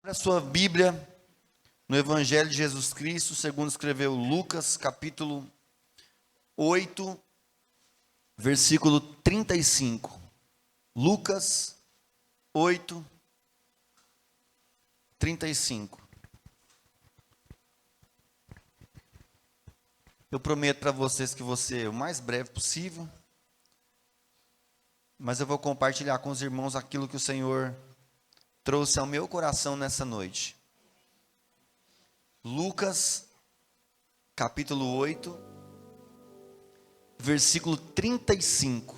A sua Bíblia no Evangelho de Jesus Cristo, segundo escreveu Lucas, capítulo 8, versículo 35. Lucas 8, 35. Eu prometo para vocês que vou ser o mais breve possível, mas eu vou compartilhar com os irmãos aquilo que o Senhor trouxe ao meu coração nessa noite. Lucas, capítulo 8, versículo 35.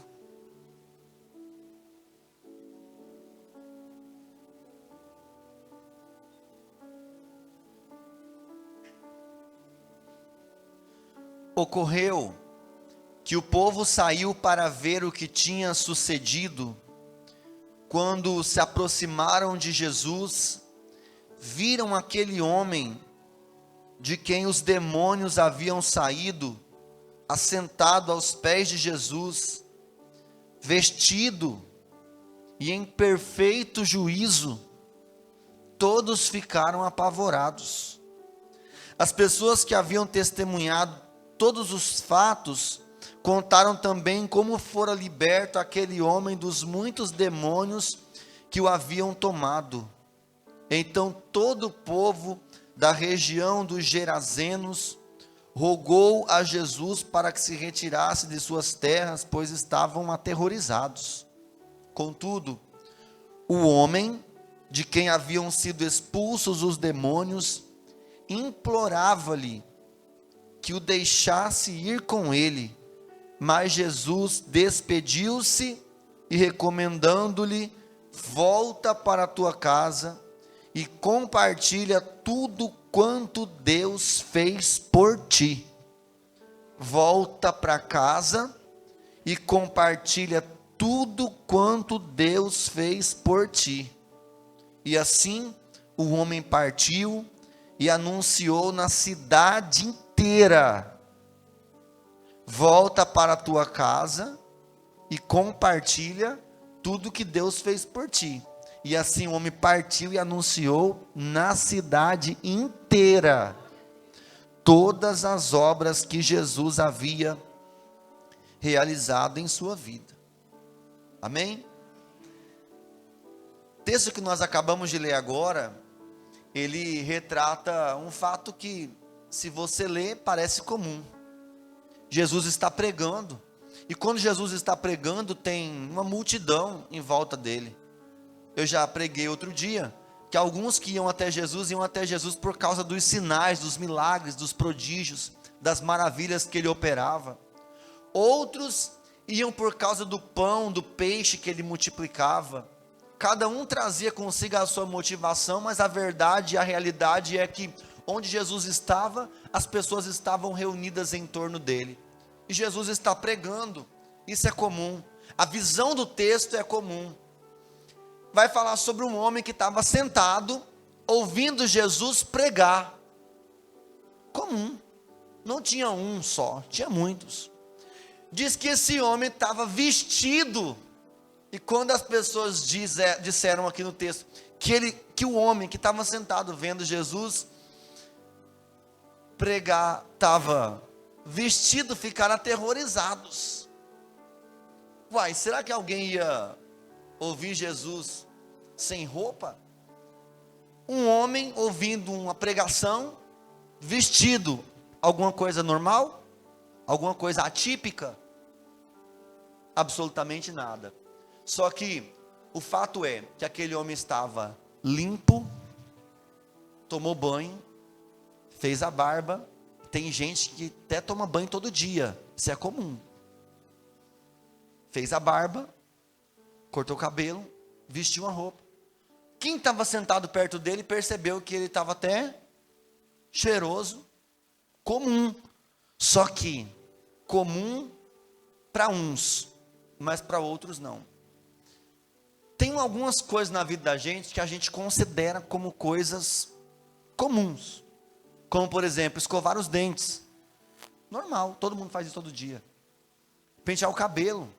Ocorreu que o povo saiu para ver o que tinha sucedido. Quando se aproximaram de Jesus, viram aquele homem de quem os demônios haviam saído, assentado aos pés de Jesus, vestido e em perfeito juízo. Todos ficaram apavorados. As pessoas que haviam testemunhado todos os fatos contaram também como fora liberto aquele homem dos muitos demônios que o haviam tomado. Então todo o povo da região dos Gerazenos rogou a Jesus para que se retirasse de suas terras, pois estavam aterrorizados. Contudo, o homem de quem haviam sido expulsos os demônios implorava-lhe que o deixasse ir com ele. Mas Jesus despediu-se e, recomendando-lhe: volta para a tua casa e compartilha tudo quanto Deus fez por ti. Volta para casa e compartilha tudo quanto Deus fez por ti. E assim o homem partiu e anunciou na cidade inteira: volta para a tua casa e compartilha tudo que Deus fez por ti. E assim o homem partiu e anunciou na cidade inteira todas as obras que Jesus havia realizado em sua vida. Amém? O texto que nós acabamos de ler agora, ele retrata um fato que, se você ler, parece comum. Jesus está pregando, e quando Jesus está pregando, tem uma multidão em volta dele. Eu já preguei outro dia, que alguns que iam até Jesus por causa dos sinais, dos milagres, dos prodígios, das maravilhas que ele operava. Outros iam por causa do pão, do peixe que ele multiplicava. Cada um trazia consigo a sua motivação, mas a verdade e a realidade é que onde Jesus estava, as pessoas estavam reunidas em torno dele. E Jesus está pregando. Isso é comum. A visão do texto é comum. Vai falar sobre um homem que estava sentado, ouvindo Jesus pregar. Comum. Não tinha um só, tinha muitos. Diz que esse homem estava vestido. E quando as pessoas disseram aqui no texto que o homem que estava sentado vendo Jesus pregar estava vestido, ficaram aterrorizados. Uai, será que alguém ia ouvir Jesus sem roupa? Um homem ouvindo uma pregação, vestido, alguma coisa normal? Alguma coisa atípica? Absolutamente nada. Só que o fato é que aquele homem estava limpo, tomou banho, fez a barba. Tem gente que até toma banho todo dia, isso é comum. Fez a barba, cortou o cabelo, vestiu uma roupa. Quem estava sentado perto dele percebeu que ele estava até cheiroso, comum. Só que comum para uns, mas para outros não. Tem algumas coisas na vida da gente que a gente considera como coisas comuns. Como, por exemplo, escovar os dentes. Normal, todo mundo faz isso todo dia. Pentear o cabelo.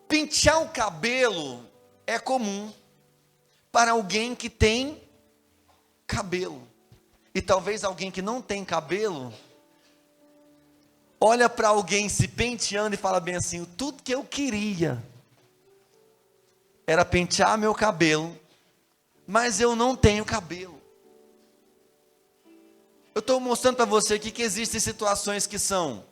Pentear o cabelo é comum. para alguém que tem cabelo. E talvez alguém que não tem cabelo, olha para alguém se penteando e fala bem assim: tudo que eu queria era pentear meu cabelo, mas eu não tenho cabelo. Eu estou mostrando para você aqui que existem situações que são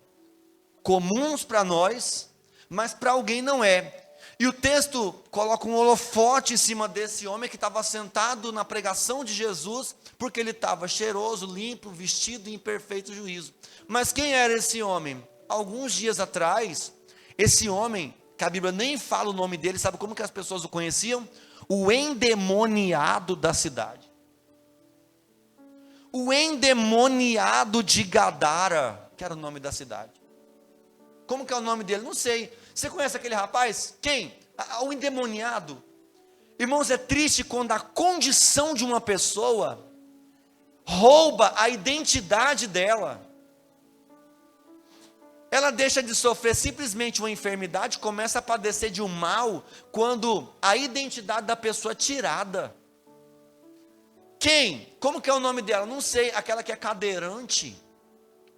comuns para nós, mas para alguém não é. E o texto coloca um holofote em cima desse homem que estava sentado na pregação de Jesus, porque ele estava cheiroso, limpo, vestido em perfeito juízo. Mas quem era esse homem? Alguns dias atrás, esse homem, que a Bíblia nem fala o nome dele, sabe como que as pessoas o conheciam? O endemoniado da cidade. O endemoniado de Gadara, que era o nome da cidade. Como que é o nome dele? Não sei. Você conhece aquele rapaz? Quem? O endemoniado. Irmãos, é triste quando a condição de uma pessoa rouba a identidade dela. Ela deixa de sofrer simplesmente uma enfermidade, começa a padecer de um mal, quando a identidade da pessoa é tirada. Quem? Como que é o nome dela? Não sei. Aquela que é cadeirante.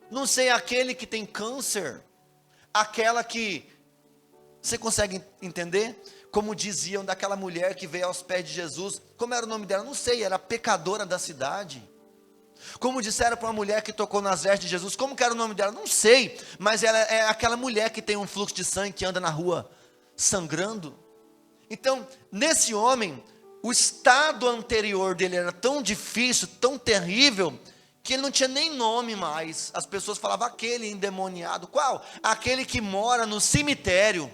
Não sei, aquele que tem câncer. Aquela que... Você consegue entender? Como diziam daquela mulher que veio aos pés de Jesus. Como era o nome dela? Não sei, era a pecadora da cidade. Como disseram para uma mulher que tocou nas vestes de Jesus. Como que era o nome dela? Não sei, mas ela é aquela mulher que tem um fluxo de sangue, que anda na rua sangrando. Então, nesse homem, o estado anterior dele era tão difícil, tão terrível, que ele não tinha nem nome mais. As pessoas falavam: aquele endemoniado. Qual? Aquele que mora no cemitério.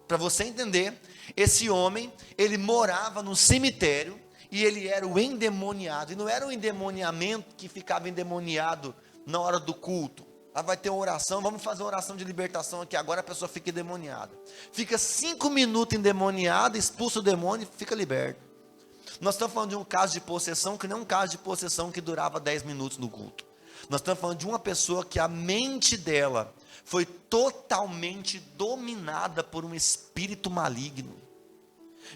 Para você entender, esse homem, ele morava no cemitério, e ele era o endemoniado. E não era o endemoniamento que ficava endemoniado na hora do culto. Lá vai ter uma oração, vamos fazer uma oração de libertação aqui, agora a pessoa fica endemoniada. Fica 5 minutos endemoniada, expulsa o demônio e fica liberto. Nós estamos falando de um caso de possessão, que não é um caso de possessão que durava 10 minutos no culto. Nós estamos falando de uma pessoa que a mente dela foi totalmente dominada por um espírito maligno.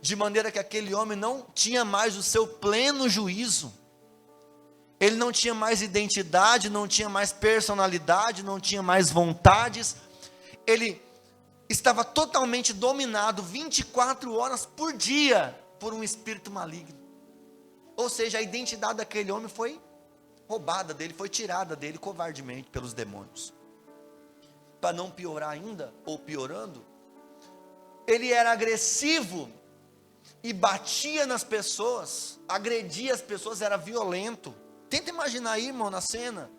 De maneira que aquele homem não tinha mais o seu pleno juízo. Ele não tinha mais identidade, não tinha mais personalidade, não tinha mais vontades. Ele estava totalmente dominado 24 horas por dia por um espírito maligno. Ou seja, a identidade daquele homem foi roubada dele, foi tirada dele covardemente pelos demônios. Para não piorar ainda, ou piorando, ele era agressivo e batia nas pessoas, agredia as pessoas, era violento. Tenta imaginar aí, irmão, na cena.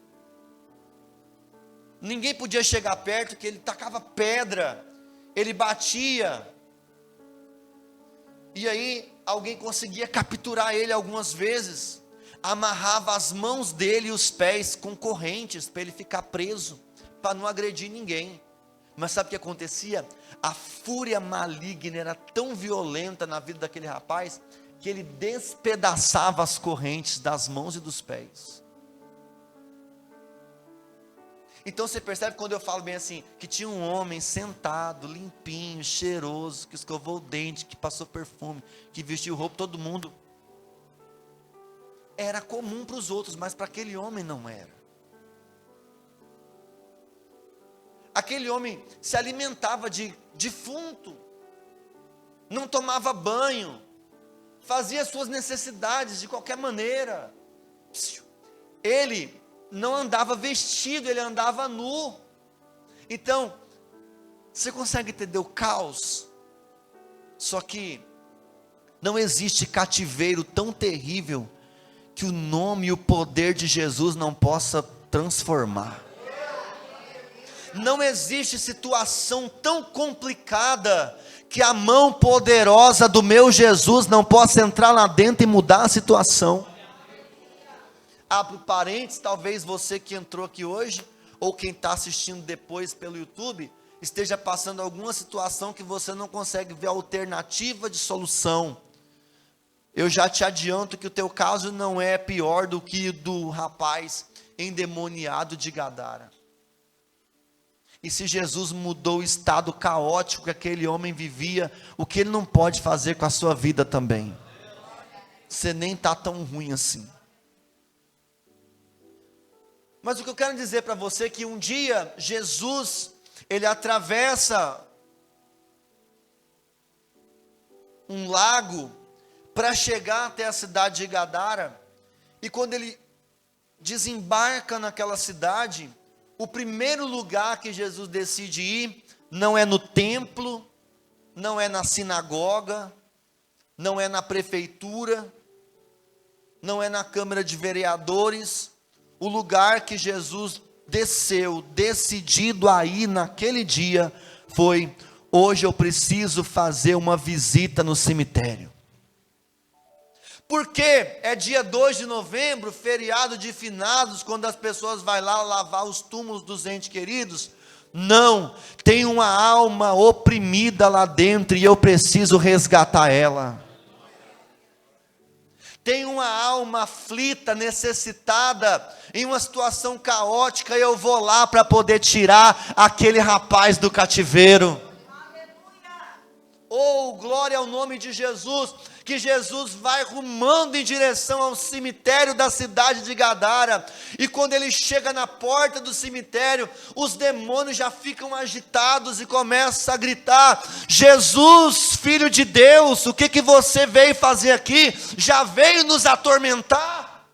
Ninguém podia chegar perto, que ele tacava pedra, ele batia. E aí, alguém conseguia capturar ele algumas vezes, amarrava as mãos dele e os pés com correntes, para ele ficar preso, para não agredir ninguém. Mas sabe o que acontecia? A fúria maligna era tão violenta na vida daquele rapaz, que ele despedaçava as correntes das mãos e dos pés. Então você percebe quando eu falo bem assim, que tinha um homem sentado, limpinho, cheiroso, que escovou o dente, que passou perfume, que vestiu roupa, todo mundo. Era comum para os outros, mas para aquele homem não era. Aquele homem se alimentava de defunto, não tomava banho, fazia suas necessidades de qualquer maneira. Ele não andava vestido, ele andava nu. Então, você consegue entender o caos? Só que não existe cativeiro tão terrível que o nome e o poder de Jesus não possa transformar. Não existe situação tão complicada que a mão poderosa do meu Jesus não possa entrar lá dentro e mudar a situação. Abro parênteses, talvez você que entrou aqui hoje, ou quem está assistindo depois pelo YouTube, esteja passando alguma situação que você não consegue ver alternativa de solução. Eu já te adianto que o teu caso não é pior do que o do rapaz endemoniado de Gadara. E se Jesus mudou o estado caótico que aquele homem vivia, o que ele não pode fazer com a sua vida também? você nem está tão ruim assim. Mas o que eu quero dizer para você é que um dia Jesus, ele atravessa um lago para chegar até a cidade de Gadara, e quando ele desembarca naquela cidade, o primeiro lugar que Jesus decide ir, não é no templo, não é na sinagoga, não é na prefeitura, não é na Câmara de Vereadores. O lugar que Jesus desceu, decidido a ir naquele dia, foi: hoje eu preciso fazer uma visita no cemitério. Porque é dia 2 de novembro, feriado de finados, quando as pessoas vão lá lavar os túmulos dos entes queridos. Não, tem uma alma oprimida lá dentro e eu preciso resgatar ela. Tem uma alma aflita, necessitada, em uma situação caótica, e eu vou lá para poder tirar aquele rapaz do cativeiro. Oh, glória ao nome de Jesus, que Jesus vai rumando em direção ao cemitério da cidade de Gadara, e quando ele chega na porta do cemitério, os demônios já ficam agitados e começam a gritar: Jesus, Filho de Deus, o que você veio fazer aqui? Já veio nos atormentar?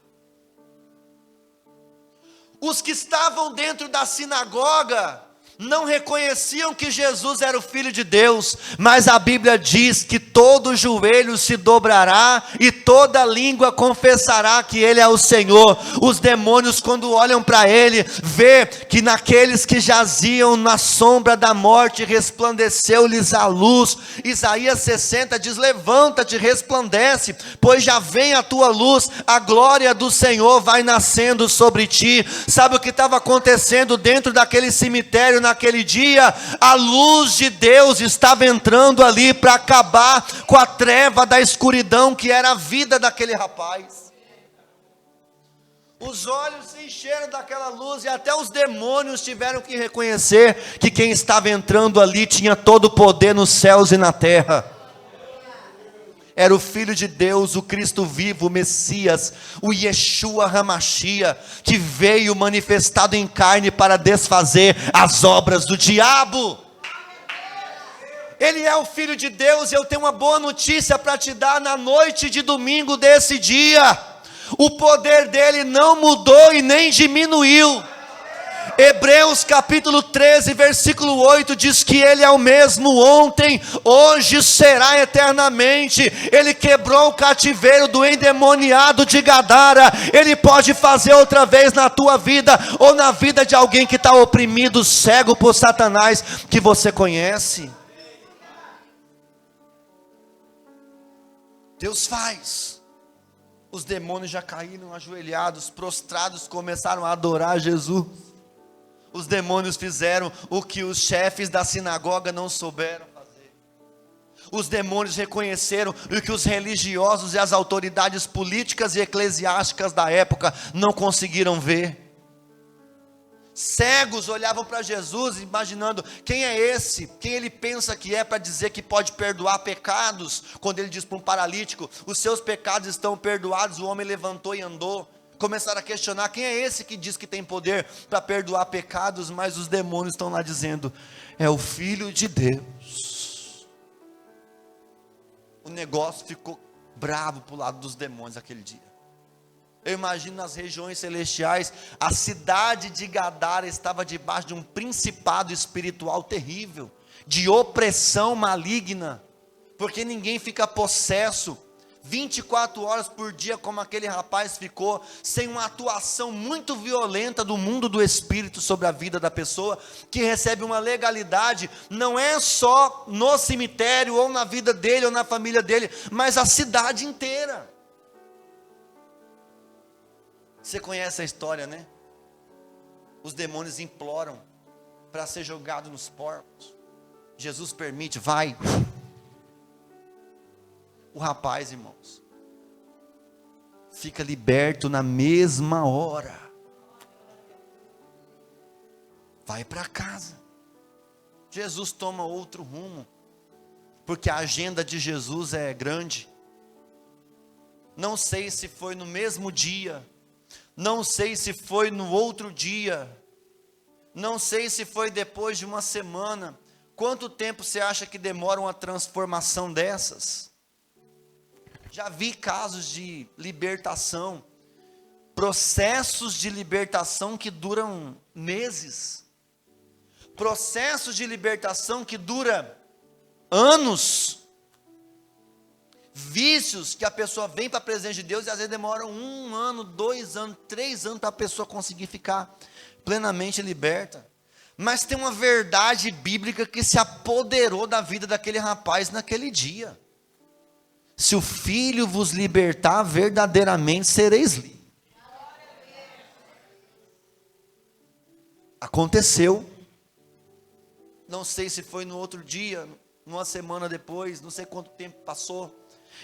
Os que estavam dentro da sinagoga não reconheciam que Jesus era o Filho de Deus, mas a Bíblia diz que todo joelho se dobrará e toda língua confessará que Ele é o Senhor. Os demônios, quando olham para Ele, vê que naqueles que jaziam na sombra da morte, resplandeceu-lhes a luz. Isaías 60 diz: levanta-te, resplandece, pois já vem a tua luz, a glória do Senhor vai nascendo sobre ti. Sabe o que estava acontecendo dentro daquele cemitério naquele dia? A luz de Deus estava entrando ali para acabar com a treva da escuridão que era a vida daquele rapaz. Os olhos se encheram daquela luz e até os demônios tiveram que reconhecer que quem estava entrando ali tinha todo o poder nos céus e na terra. Era o Filho de Deus, o Cristo vivo, o Messias, o Yeshua HaMashiach, que veio manifestado em carne para desfazer as obras do diabo. Ele é o Filho de Deus, e eu tenho uma boa notícia para te dar na noite de domingo desse dia: o poder dele não mudou e nem diminuiu. Hebreus capítulo 13, versículo 8 diz que Ele é o mesmo ontem, hoje, será eternamente. Ele quebrou o cativeiro do endemoniado de Gadara. Ele pode fazer outra vez na tua vida, ou na vida de alguém que está oprimido, cego por Satanás, que você conhece. Deus faz. Os demônios já caíram ajoelhados, prostrados, começaram a adorar Jesus. Os demônios fizeram o que os chefes da sinagoga não souberam fazer. Os demônios reconheceram o que os religiosos e as autoridades políticas e eclesiásticas da época não conseguiram ver. Cegos olhavam para Jesus imaginando: quem é esse? Quem ele pensa que é para dizer que pode perdoar pecados? Quando ele diz para um paralítico: os seus pecados estão perdoados, o homem levantou e andou. Começaram a questionar: quem é esse que diz que tem poder para perdoar pecados? Mas os demônios estão lá dizendo: é o Filho de Deus. O negócio ficou bravo para o lado dos demônios aquele dia. Eu imagino nas regiões celestiais, a cidade de Gadara estava debaixo de um principado espiritual terrível, de opressão maligna, porque ninguém fica possesso 24 horas por dia como aquele rapaz ficou, sem uma atuação muito violenta do mundo do espírito sobre a vida da pessoa, que recebe uma legalidade, não é só no cemitério, ou na vida dele, ou na família dele, mas a cidade inteira. Você conhece a história, né? Os demônios imploram para ser jogado nos porcos. Jesus permite, vai. O rapaz, irmãos, fica liberto na mesma hora. Vai para casa. Jesus toma outro rumo, porque a agenda de Jesus é grande. não sei se foi no mesmo dia, não sei se foi no outro dia, não sei se foi depois de uma semana. Quanto tempo você acha que demora uma transformação dessas? Já vi casos de libertação, processos de libertação que duram meses, processos de libertação que duram anos, vícios que a pessoa vem para a presença de Deus e às vezes demora 1 ano, 2 anos, 3 anos para a pessoa conseguir ficar plenamente liberta. Mas tem uma verdade bíblica que se apoderou da vida daquele rapaz naquele dia: se o Filho vos libertar, verdadeiramente sereis livres. Aconteceu, não sei se foi no outro dia, numa semana depois, não sei quanto tempo passou.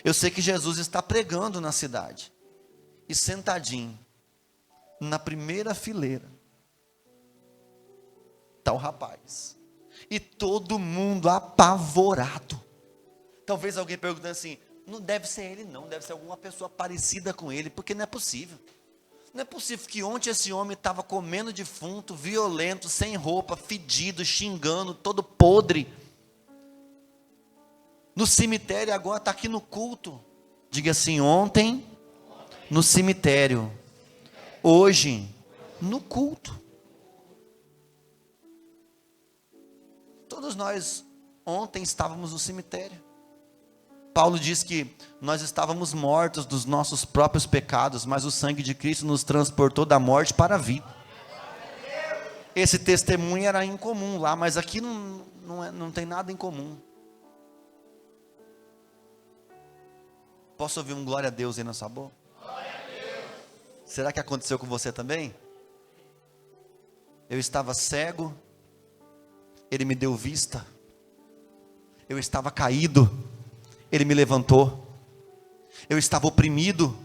Eu sei que Jesus está pregando na cidade, e sentadinho, na primeira fileira, está o rapaz, e todo mundo apavorado. Talvez alguém perguntando assim: não deve ser ele não, deve ser alguma pessoa parecida com ele, porque não é possível. Não é possível que ontem esse homem estava comendo defunto, violento, sem roupa, fedido, xingando, todo podre, no cemitério, agora está aqui no culto. Diga assim: ontem no cemitério, hoje no culto. Todos nós ontem estávamos no cemitério. Paulo diz que nós estávamos mortos dos nossos próprios pecados, mas o sangue de Cristo nos transportou da morte para a vida. Esse testemunho era incomum lá, mas aqui não tem nada em comum. Posso ouvir um glória a Deus aí na sua boca? Glória a Deus. Será que aconteceu com você também? Eu estava cego, Ele me deu vista. Eu estava caído, Ele me levantou. Eu estava oprimido,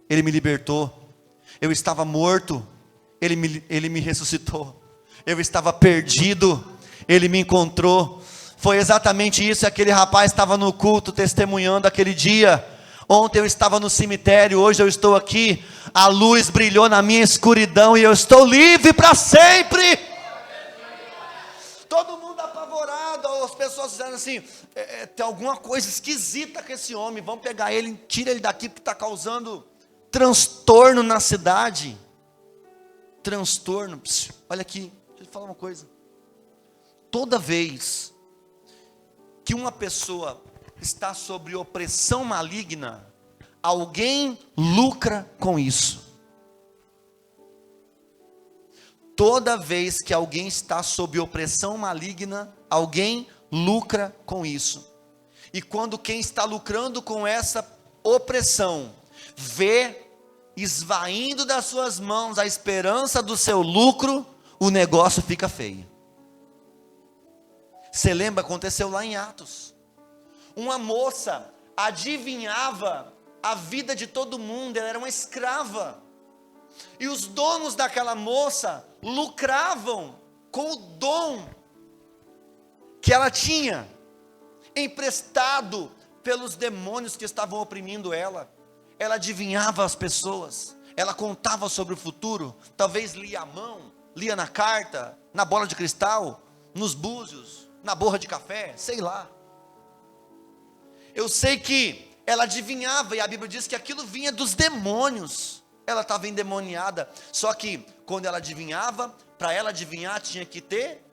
Ele me libertou. Eu estava morto, Ele me ressuscitou. Eu estava perdido, Ele me encontrou. Foi exatamente isso. Aquele rapaz estava no culto testemunhando aquele dia. Ontem eu estava no cemitério, hoje eu estou aqui. A luz brilhou na minha escuridão e eu estou livre para sempre. Todo mundo apavorado, as pessoas dizendo assim: tem alguma coisa esquisita com esse homem, vamos pegar ele, tira ele daqui porque está causando transtorno na cidade. Transtorno. Psiu, olha aqui, deixa eu te falar uma coisa. Toda vez que uma pessoa está sob opressão maligna, alguém lucra com isso. Toda vez que alguém está sob opressão maligna, alguém lucra com isso. E quando quem está lucrando com essa opressão vê esvaindo das suas mãos a esperança do seu lucro, o negócio fica feio. Você lembra? Aconteceu lá em Atos. Uma moça adivinhava a vida de todo mundo, ela era uma escrava. E os donos daquela moça lucravam com o dom que ela tinha, emprestado pelos demônios que estavam oprimindo ela. Ela adivinhava as pessoas, ela contava sobre o futuro, talvez lia à mão, lia na carta, na bola de cristal, nos búzios, na borra de café, sei lá. Eu sei que ela adivinhava, e a Bíblia diz que aquilo vinha dos demônios. Ela estava endemoniada, só que quando ela adivinhava, para ela adivinhar tinha que ter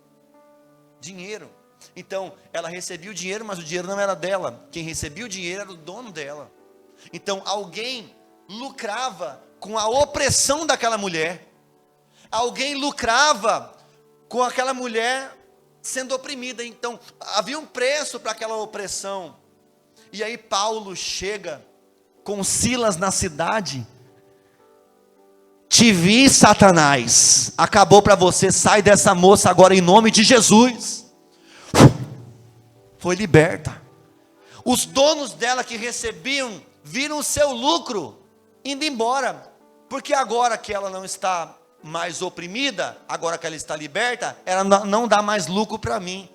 dinheiro. Então ela recebia o dinheiro, mas o dinheiro não era dela. Quem recebia o dinheiro era o dono dela. Então alguém lucrava com a opressão daquela mulher. Alguém lucrava com aquela mulher sendo oprimida. Então havia um preço para aquela opressão. E aí Paulo chega com Silas na cidade. Te vi, Satanás, acabou para você, sai dessa moça agora em nome de Jesus. Foi liberta. Os donos dela que recebiam, viram o seu lucro indo embora, porque agora que ela não está mais oprimida, agora que ela está liberta, ela não dá mais lucro para mim.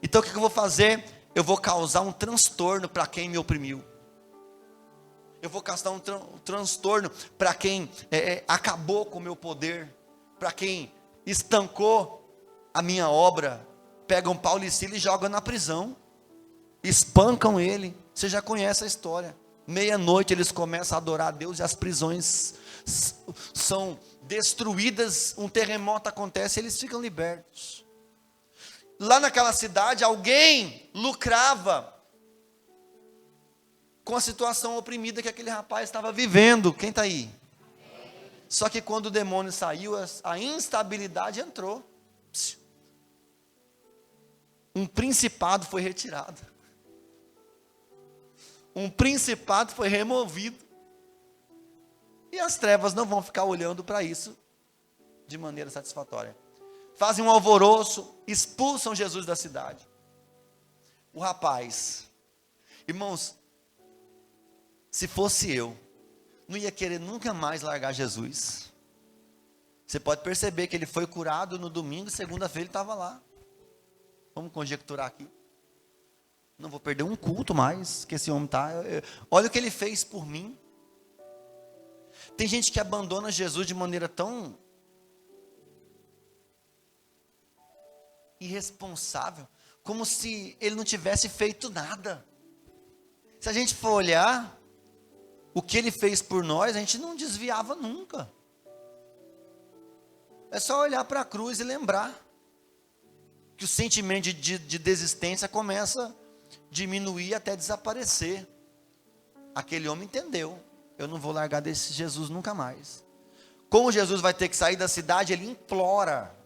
Então o que eu vou fazer? Eu vou causar um transtorno para quem me oprimiu. Eu vou causar um transtorno para quem acabou com o meu poder, para quem estancou a minha obra. Pegam Paulo e Silas e jogam na prisão, espancam ele. Você já conhece a história. Meia-noite eles começam a adorar a Deus e as prisões são destruídas, um terremoto acontece e eles ficam libertos. Lá naquela cidade alguém lucrava com a situação oprimida que aquele rapaz estava vivendo. Quem está aí? Só que quando o demônio saiu, a instabilidade entrou. Um principado foi retirado. Um principado foi removido. E as trevas não vão ficar olhando para isso de maneira satisfatória. Fazem um alvoroço, expulsam Jesus da cidade. O rapaz, irmãos, se fosse eu, não ia querer nunca mais largar Jesus. Você pode perceber que ele foi curado no domingo, segunda-feira ele estava lá. Vamos conjecturar aqui. Não vou perder um culto mais, que esse homem está. Olha o que ele fez por mim. Tem gente que abandona Jesus de maneira tão irresponsável, como se ele não tivesse feito nada. Se a gente for olhar o que ele fez por nós, a gente não desviava nunca. É só olhar para a cruz e lembrar que o sentimento de desistência começa a diminuir até desaparecer. Aquele homem entendeu: eu não vou largar desse Jesus nunca mais. Como Jesus vai ter que sair da cidade, ele implora.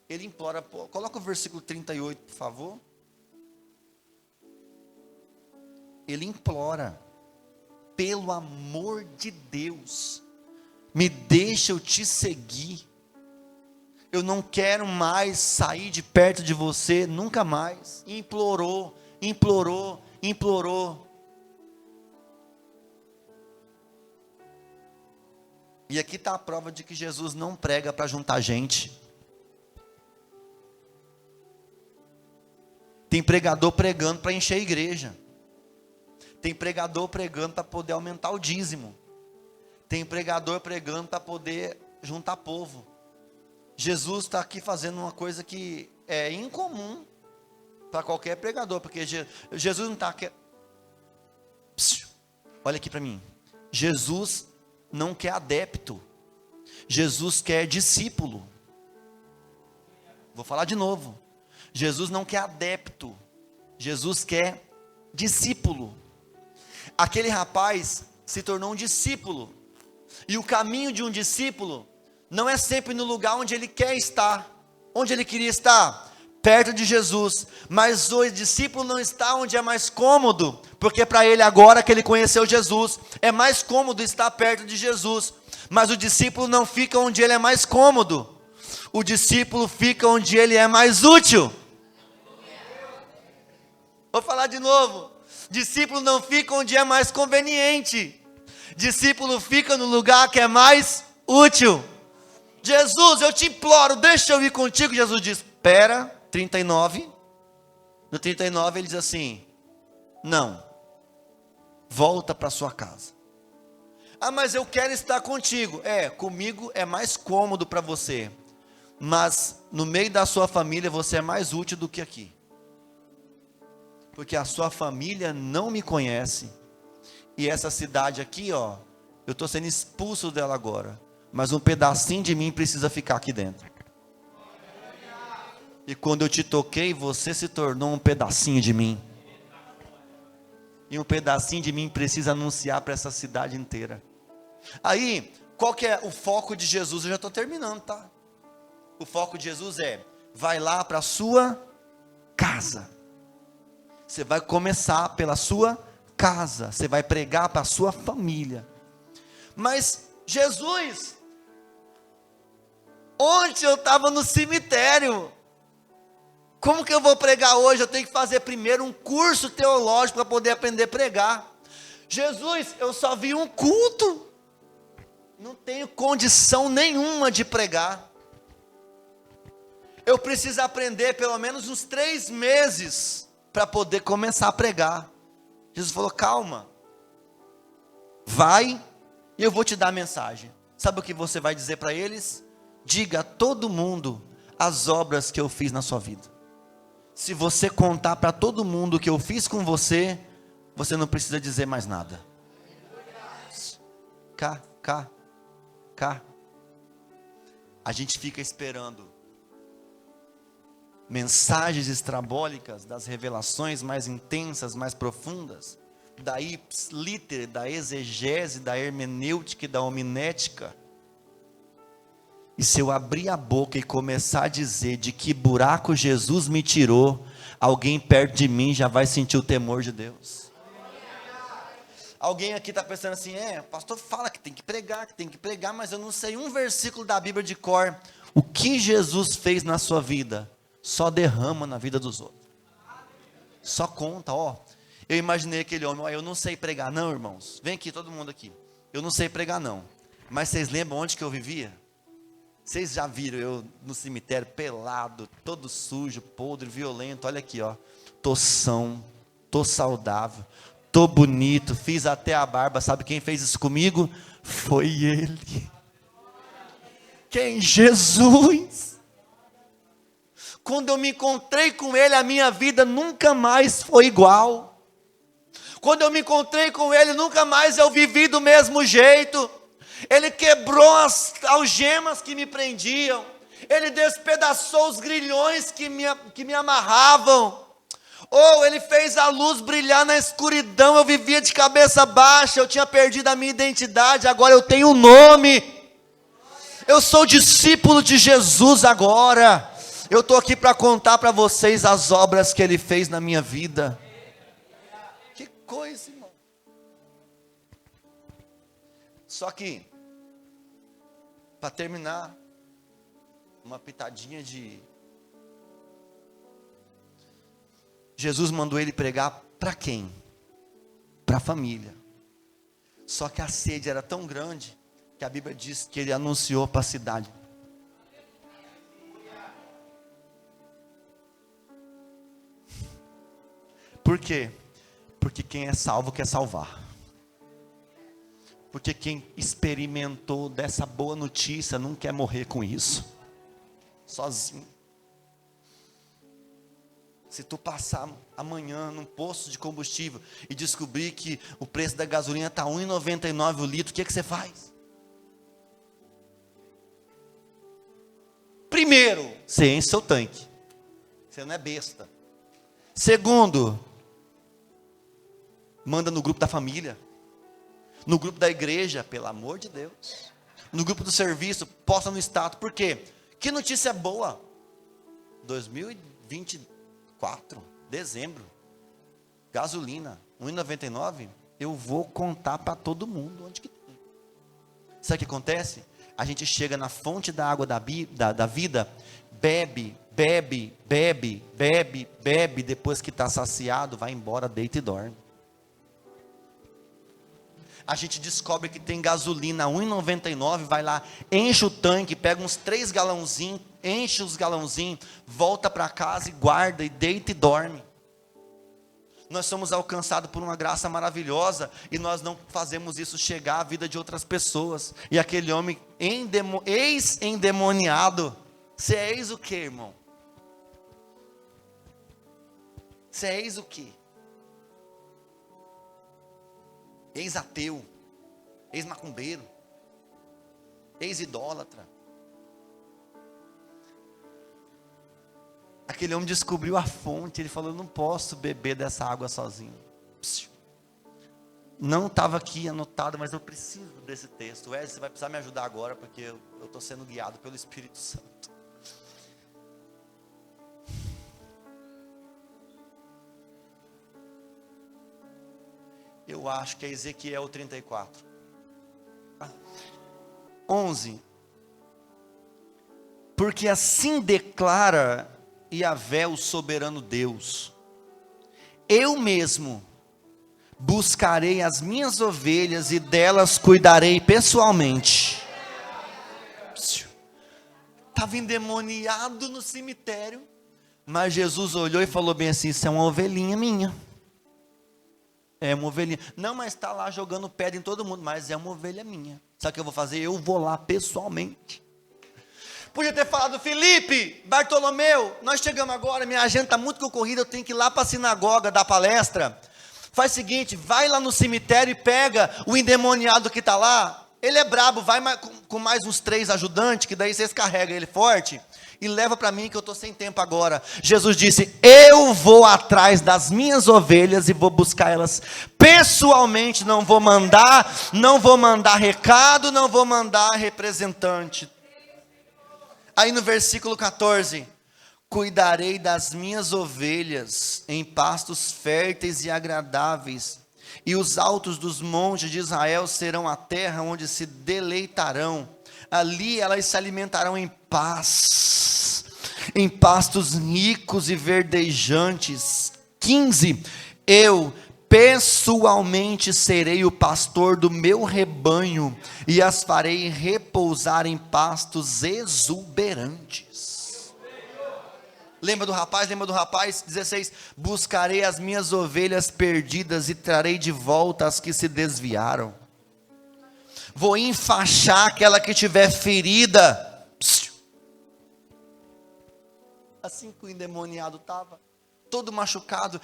Ele implora, coloca o versículo 38, por favor. Ele implora: pelo amor de Deus, me deixa eu te seguir. Eu não quero mais sair de perto de você, nunca mais. Implorou, implorou, implorou. E aqui está a prova de que Jesus não prega para juntar gente. Tem pregador pregando para encher a igreja. Tem pregador pregando para poder aumentar o dízimo. Tem pregador pregando para poder juntar povo. Jesus está aqui fazendo uma coisa que é incomum para qualquer pregador, porque Jesus não está aqui. Olha aqui para mim. Jesus não quer adepto. Jesus quer discípulo. Vou falar de novo. Jesus não quer adepto. Jesus quer discípulo. Aquele rapaz se tornou um discípulo. E o caminho de um discípulo não é sempre no lugar onde ele quer estar. Onde ele queria estar? Perto de Jesus. Mas o discípulo não está onde é mais cômodo, porque para ele agora que ele conheceu Jesus, é mais cômodo estar perto de Jesus. Mas o discípulo não fica onde ele é mais cômodo. O discípulo fica onde ele é mais útil. Vou falar de novo. Discípulo não fica onde é mais conveniente. Discípulo fica no lugar que é mais útil. Jesus, eu te imploro, deixa eu ir contigo. Jesus diz: espera, 39. No 39 ele diz assim: não, volta para sua casa. Ah, mas eu quero estar contigo. Comigo é mais cômodo para você, mas no meio da sua família você é mais útil do que aqui, porque a sua família não me conhece, e essa cidade aqui, ó, eu estou sendo expulso dela agora, mas um pedacinho de mim precisa ficar aqui dentro. E quando eu te toquei, você se tornou um pedacinho de mim, e um pedacinho de mim precisa anunciar para essa cidade inteira. Aí, qual que é o foco de Jesus? Eu já estou terminando, tá? O foco de Jesus é: vai lá para a sua casa. Você vai começar pela sua casa. Você vai pregar para a sua família. Mas Jesus, ontem eu estava no cemitério. Como que eu vou pregar hoje? Eu tenho que fazer primeiro um curso teológico para poder aprender a pregar. Jesus, eu só vi um culto. Não tenho condição nenhuma de pregar. Eu preciso aprender pelo menos uns 3 meses para poder começar a pregar. Jesus falou: calma, vai e eu vou te dar a mensagem. Sabe o que você vai dizer para eles? Diga a todo mundo as obras que eu fiz na sua vida. Se você contar para todo mundo o que eu fiz com você, você não precisa dizer mais nada. Cá. A gente fica esperando mensagens estrambólicas das revelações mais intensas, mais profundas, da ipsliter, da exegese, da hermenêutica e da homilética. E se eu abrir a boca e começar a dizer de que buraco Jesus me tirou, alguém perto de mim já vai sentir o temor de Deus. Alguém aqui está pensando assim, o pastor fala que tem que pregar, mas eu não sei um versículo da Bíblia de cor. O que Jesus fez na sua vida, só derrama na vida dos outros. Só conta, eu imaginei aquele homem, eu não sei pregar não, irmãos. Vem aqui, todo mundo aqui. Eu não sei pregar não, mas vocês lembram onde que eu vivia? Vocês já viram eu no cemitério, pelado, todo sujo, podre, violento. Olha aqui, tô são, tô saudável, tô bonito, fiz até a barba. Sabe quem fez isso comigo? Foi Ele. Quem? Jesus. Quando eu me encontrei com Ele, a minha vida nunca mais foi igual. Quando eu me encontrei com Ele, nunca mais eu vivi do mesmo jeito. Ele quebrou as algemas que me prendiam. Ele despedaçou os grilhões que me amarravam. Ele fez a luz brilhar na escuridão. Eu vivia de cabeça baixa, eu tinha perdido a minha identidade, agora eu tenho um nome. Eu sou discípulo de Jesus agora. Eu estou aqui para contar para vocês as obras que Ele fez na minha vida. Que coisa, irmão. Só que, para terminar, uma pitadinha de... Jesus mandou ele pregar para quem? Para a família. Só que a sede era tão grande, que a Bíblia diz que ele anunciou para a cidade. Por quê? Porque quem é salvo quer salvar. Porque quem experimentou dessa boa notícia não quer morrer com isso, sozinho. Se tu passar amanhã num posto de combustível e descobrir que o preço da gasolina está R$ 1,99 o litro, o que você faz? Primeiro, você enche seu tanque. Você não é besta. Segundo, manda no grupo da família. No grupo da igreja, pelo amor de Deus. No grupo do serviço, posta no status. Por quê? Que notícia boa. 2024, dezembro. Gasolina, R$ 1,99. Eu vou contar para todo mundo onde que tem. Sabe o que acontece? A gente chega na fonte da água da vida, bebe, depois que está saciado, vai embora, deita e dorme. A gente descobre que tem gasolina R$ 1,99, vai lá, enche o tanque, pega uns 3 galãozinhos, enche os galãozinhos, volta para casa e guarda, e deita e dorme. Nós somos alcançados por uma graça maravilhosa, e nós não fazemos isso chegar à vida de outras pessoas. E aquele homem ex-endemoniado, você é ex o que, irmão? Você é ex o que? Ex-ateu, ex-macumbeiro, ex-idólatra. Aquele homem descobriu a fonte, ele falou, não posso beber dessa água sozinho. Não estava aqui anotado, mas eu preciso desse texto. Wesley, você vai precisar me ajudar agora, porque eu estou sendo guiado pelo Espírito Santo. Eu acho que é Ezequiel 34. 11. Porque assim declara Yahvé, o soberano Deus: eu mesmo buscarei as minhas ovelhas e delas cuidarei pessoalmente. Estava endemoniado no cemitério, mas Jesus olhou e falou bem assim: isso é uma ovelhinha minha. É uma ovelhinha. Não, mas está lá jogando pedra em todo mundo. Mas é uma ovelha minha. Sabe o que eu vou fazer? Eu vou lá pessoalmente. Podia ter falado, Felipe, Bartolomeu, nós chegamos agora, minha agenda está muito concorrida, eu tenho que ir lá para a sinagoga dar palestra. Faz o seguinte, vai lá no cemitério e pega o endemoniado que está lá. Ele é brabo, vai com mais uns 3 ajudantes, que daí vocês carregam ele forte, e leva para mim que eu estou sem tempo agora. Jesus disse, eu vou atrás das minhas ovelhas e vou buscar elas pessoalmente, não vou mandar recado, não vou mandar representante. Aí no versículo 14, cuidarei das minhas ovelhas em pastos férteis e agradáveis, e os altos dos montes de Israel serão a terra onde se deleitarão, ali elas se alimentarão em paz, em pastos ricos e verdejantes. 15, eu pessoalmente serei o pastor do meu rebanho, e as farei repousar em pastos exuberantes. Lembra do rapaz? 16, buscarei as minhas ovelhas perdidas e trarei de volta as que se desviaram. Vou enfaixar aquela que tiver ferida. Assim que o endemoniado estava, todo machucado,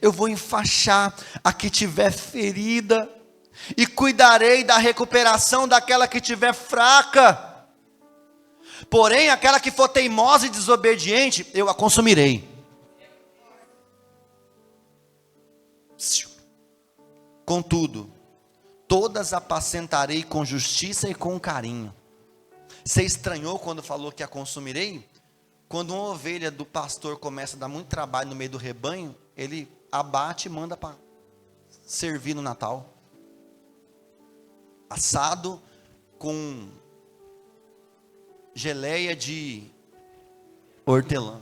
eu vou enfaixar a que tiver ferida, e cuidarei da recuperação daquela que tiver fraca. Porém, aquela que for teimosa e desobediente, eu a consumirei. Contudo, todas apacentarei com justiça e com carinho. Você estranhou quando falou que a consumirei? Quando uma ovelha do pastor começa a dar muito trabalho no meio do rebanho, ele abate e manda para servir no Natal. Assado com geleia de hortelã.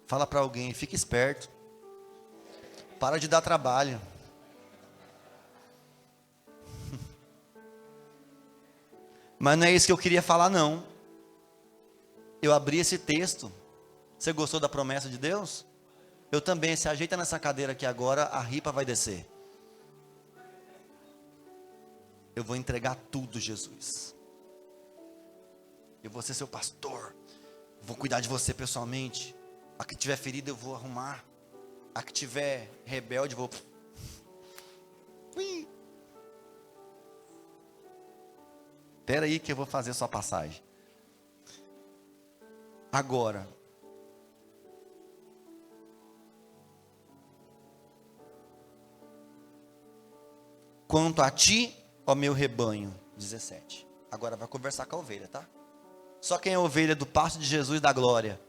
Fala para alguém, fica esperto. Para de dar trabalho. Mas não é isso que eu queria falar, não. Eu abri esse texto. Você gostou da promessa de Deus? Eu também. Se ajeita nessa cadeira aqui agora, a ripa vai descer. Eu vou entregar tudo, Jesus. Eu vou ser seu pastor. Vou cuidar de você pessoalmente. A que tiver ferida eu vou arrumar. A que tiver rebelde eu vou... Espera aí que eu vou fazer sua passagem. Agora, quanto a ti, ó meu rebanho, 17. Agora vai conversar com a ovelha, tá? Só quem é ovelha do pasto de Jesus da glória.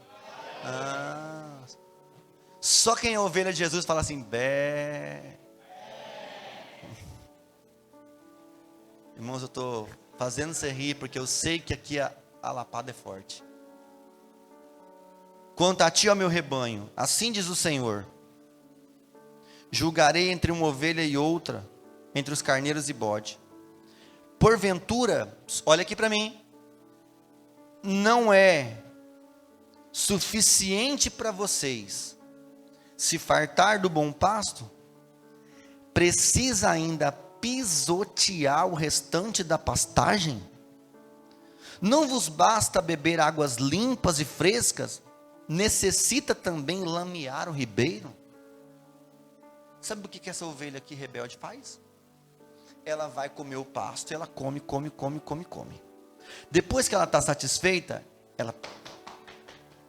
Só quem é ovelha de Jesus fala assim, bé. Irmãos, eu estou fazendo você rir, porque eu sei que aqui a lapada é forte. Quanto a ti, ó meu rebanho, assim diz o Senhor, julgarei entre uma ovelha e outra, entre os carneiros e bode. Porventura, olha aqui para mim, não é suficiente para vocês se fartar do bom pasto? Precisa ainda pisotear o restante da pastagem? Não vos basta beber águas limpas e frescas? Necessita também lamear o ribeiro? Sabe o que essa ovelha aqui rebelde faz? Ela vai comer o pasto, ela come. Depois que ela está satisfeita, ela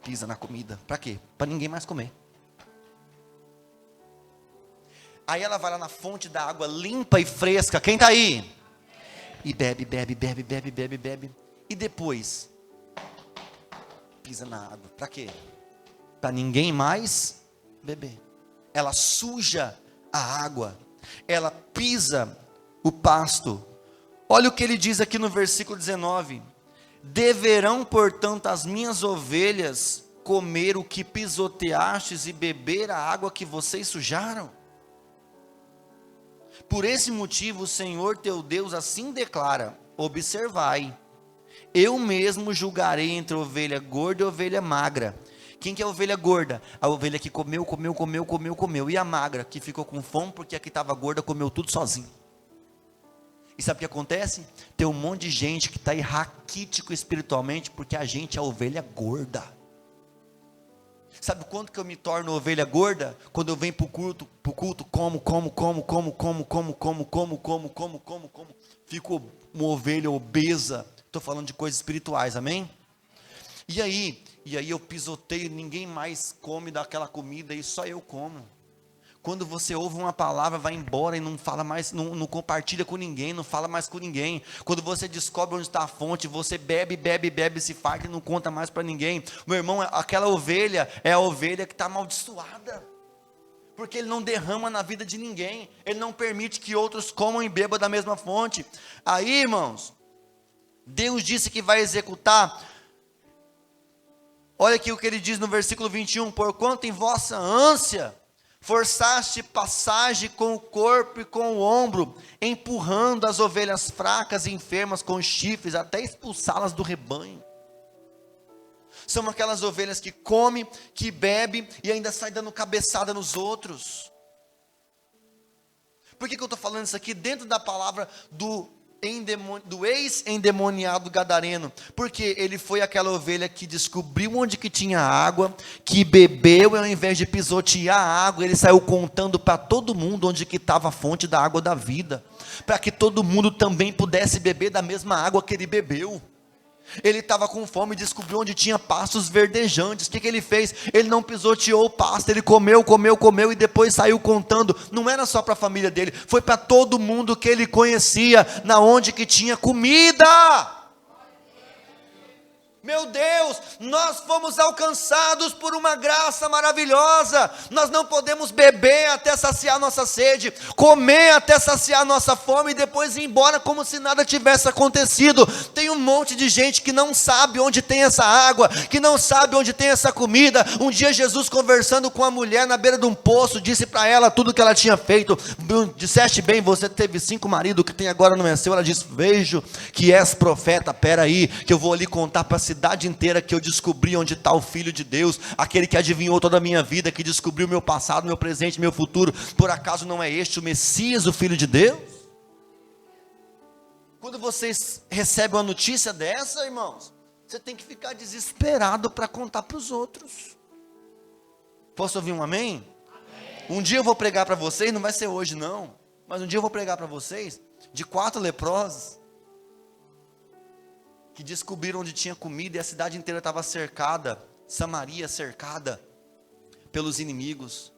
pisa na comida. Para quê? Para ninguém mais comer. Aí ela vai lá na fonte da água limpa e fresca. Quem está aí? E bebe. E depois pisa na água. Para quê? Para ninguém mais beber. Ela suja a água. Ela pisa o pasto. Olha o que ele diz aqui no versículo 19. Deverão, portanto, as minhas ovelhas comer o que pisoteastes e beber a água que vocês sujaram? Por esse motivo o Senhor teu Deus assim declara: observai, eu mesmo julgarei entre ovelha gorda e ovelha magra, Quem que é a ovelha gorda? A ovelha que comeu. E a magra, que ficou com fome porque a que estava gorda comeu tudo sozinho. E sabe o que acontece? Tem um monte de gente que está aí raquítico espiritualmente, porque a gente é a ovelha gorda. Sabe quando que eu me torno ovelha gorda? Quando eu venho para o culto, como. Fico uma ovelha obesa. Estou falando de coisas espirituais, amém? E aí eu pisoteio, ninguém mais come daquela comida e só eu como. Quando você ouve uma palavra, vai embora e não fala mais, não compartilha com ninguém, não fala mais com ninguém. Quando você descobre onde está a fonte, você bebe, se farta e não conta mais para ninguém. Meu irmão, aquela ovelha é a ovelha que está amaldiçoada, porque ele não derrama na vida de ninguém, ele não permite que outros comam e bebam da mesma fonte. Aí, irmãos, Deus disse que vai executar. Olha aqui o que ele diz no versículo 21, porquanto em vossa ânsia, forçaste passagem com o corpo e com o ombro, empurrando as ovelhas fracas e enfermas com os chifres, até expulsá-las do rebanho. São aquelas ovelhas que comem, que bebem, e ainda saem dando cabeçada nos outros. Por que eu estou falando isso aqui? Dentro da palavra do ex-endemoniado gadareno, porque ele foi aquela ovelha que descobriu onde que tinha água, que bebeu, e ao invés de pisotear a água, ele saiu contando para todo mundo onde que estava a fonte da água da vida, para que todo mundo também pudesse beber da mesma água que ele bebeu. Ele estava com fome e descobriu onde tinha pastos verdejantes. O que ele fez? Ele não pisoteou o pasto, ele comeu e depois saiu contando. Não era só para a família dele, foi para todo mundo que ele conhecia, na onde que tinha comida. Meu Deus, nós fomos alcançados por uma graça maravilhosa. Nós não podemos beber até saciar nossa sede, comer até saciar nossa fome e depois ir embora como se nada tivesse acontecido. Tem um monte de gente que não sabe onde tem essa água, que não sabe onde tem essa comida. Um dia Jesus, conversando com a mulher na beira de um poço, disse para ela tudo que ela tinha feito. Disseste bem, você teve 5 maridos, que tem agora não é seu. Ela disse, vejo que és profeta, peraí, que eu vou ali contar para a cidade inteira que eu descobri onde está o Filho de Deus, aquele que adivinhou toda a minha vida, que descobriu meu passado, meu presente, meu futuro. Por acaso não é este o Messias, o Filho de Deus? Quando vocês recebem uma notícia dessa, irmãos, você tem que ficar desesperado para contar para os outros. Posso ouvir um amém? Amém. Um dia eu vou pregar para vocês, não vai ser hoje não, mas um dia eu vou pregar para vocês de 4 leprosos que descobriram onde tinha comida e a cidade inteira estava cercada, Samaria cercada pelos inimigos.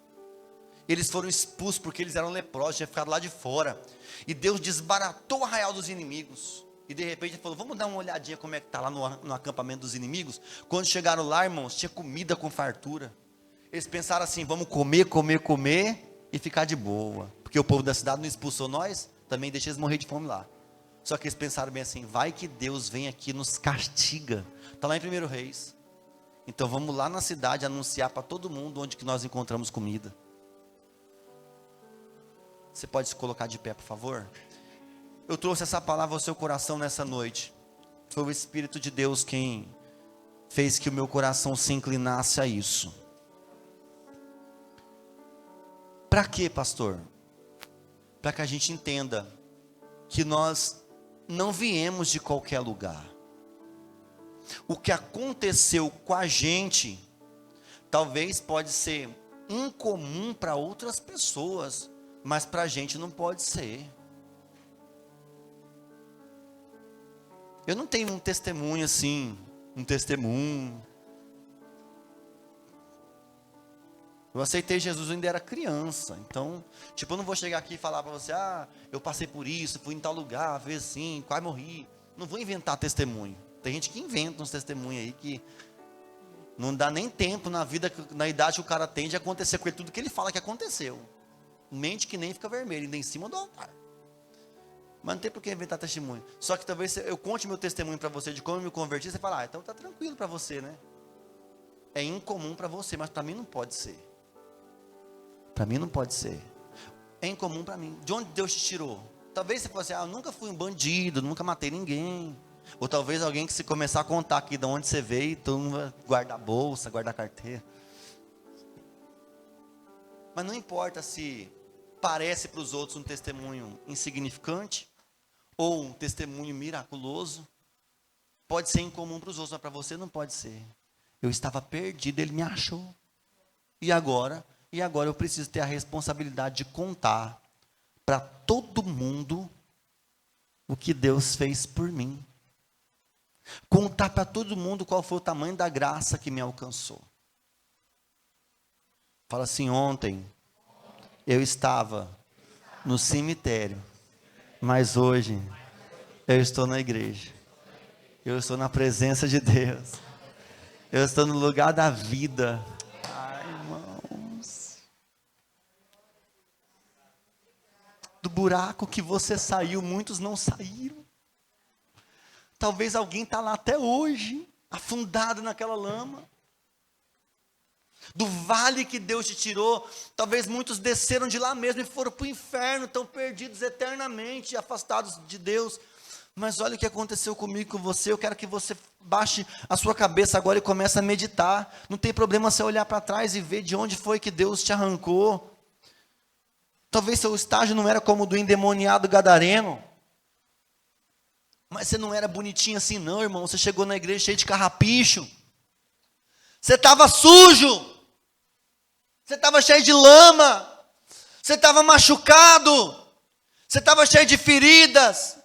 Eles foram expulsos porque eles eram leprosos, tinham ficado lá de fora, e Deus desbaratou o arraial dos inimigos, e de repente ele falou, vamos dar uma olhadinha como é que está lá no acampamento dos inimigos. Quando chegaram lá, irmãos, tinha comida com fartura. Eles pensaram assim, vamos comer e ficar de boa, porque o povo da cidade não expulsou nós, também deixa eles morrer de fome lá. Só que eles pensaram bem assim, vai que Deus vem aqui e nos castiga. Está lá em 1 Reis. Então vamos lá na cidade anunciar para todo mundo onde que nós encontramos comida. Você pode se colocar de pé, por favor? Eu trouxe essa palavra ao seu coração nessa noite. Foi o Espírito de Deus quem fez que o meu coração se inclinasse a isso. Para quê, pastor? Para que a gente entenda que nós não viemos de qualquer lugar. O que aconteceu com a gente, talvez pode ser incomum para outras pessoas, mas para a gente não pode ser. Eu não tenho um testemunho assim, Eu aceitei Jesus, eu ainda era criança, então, eu não vou chegar aqui e falar para você, eu passei por isso, fui em tal lugar, fez assim, quase morri. Não vou inventar testemunho. Tem gente que inventa uns testemunhos aí que não dá nem tempo na vida, na idade que o cara tem, de acontecer com ele tudo que ele fala que aconteceu. Mente que nem fica vermelho, ainda em cima do altar. Mas não tem por que inventar testemunho. Só que talvez eu conte meu testemunho para você de como eu me converti, você fala, então tá tranquilo para você, né? É incomum para você, mas para mim não pode ser. Para mim não pode ser. É incomum para mim. De onde Deus te tirou? Talvez você fale assim, eu nunca fui um bandido, nunca matei ninguém. Ou talvez alguém que se começar a contar aqui de onde você veio, todo mundo vai guardar a bolsa, guardar a carteira. Mas não importa se parece para os outros um testemunho insignificante, ou um testemunho miraculoso. Pode ser incomum para os outros, mas para você não pode ser. Eu estava perdido, ele me achou. E agora eu preciso ter a responsabilidade de contar para todo mundo o que Deus fez por mim. Contar para todo mundo qual foi o tamanho da graça que me alcançou. Fala assim: ontem eu estava no cemitério, mas hoje eu estou na igreja. Eu estou na presença de Deus. Eu estou no lugar da vida. Ai, irmãos. Do buraco que você saiu, muitos não saíram. Talvez alguém está lá até hoje, afundado naquela lama. Do vale que Deus te tirou, talvez muitos desceram de lá mesmo e foram para o inferno, estão perdidos eternamente, afastados de Deus. Mas olha o que aconteceu comigo, com você. Eu quero que você baixe a sua cabeça agora e comece a meditar. Não tem problema você olhar para trás e ver de onde foi que Deus te arrancou. Talvez seu estágio não era como o do endemoniado gadareno, mas você não era bonitinho assim não, irmão. Você chegou na igreja cheio de carrapicho. Você estava sujo. Você estava cheio de lama. Você estava machucado. Você estava cheio de feridas.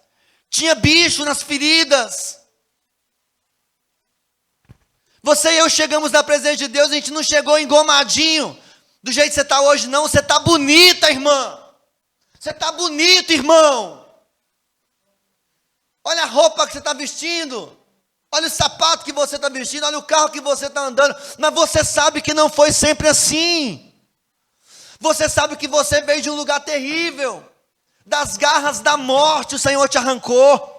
Tinha bicho nas feridas. Você e eu chegamos na presença de Deus, a gente não chegou engomadinho, do jeito que você está hoje, não. Você está bonita, irmã. Você está bonito, irmão. Olha a roupa que você está vestindo. Olha o sapato que você está vestindo. Olha o carro que você está andando. Mas você sabe que não foi sempre assim. Você sabe que você veio de um lugar terrível. Das garras da morte o Senhor te arrancou.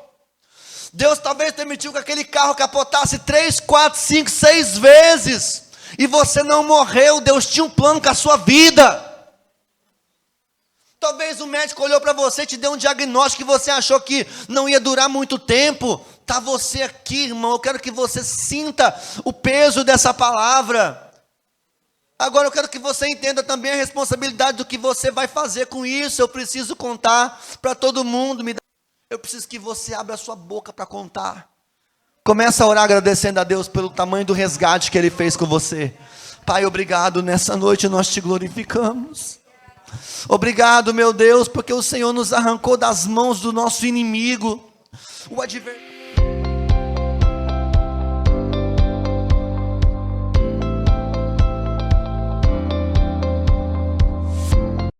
Deus talvez permitiu que aquele carro capotasse 3, 4, 5, 6 vezes. E você não morreu. Deus tinha um plano com a sua vida. Talvez o médico olhou para você e te deu um diagnóstico que você achou que não ia durar muito tempo. Está você aqui, irmão. Eu quero que você sinta o peso dessa palavra. Agora eu quero que você entenda também a responsabilidade do que você vai fazer com isso. Eu preciso contar para todo mundo. Eu preciso que você abra a sua boca para contar. Começa a orar agradecendo a Deus pelo tamanho do resgate que Ele fez com você. Pai, obrigado. Nessa noite nós te glorificamos. Obrigado, meu Deus, porque o Senhor nos arrancou das mãos do nosso inimigo. O adversário.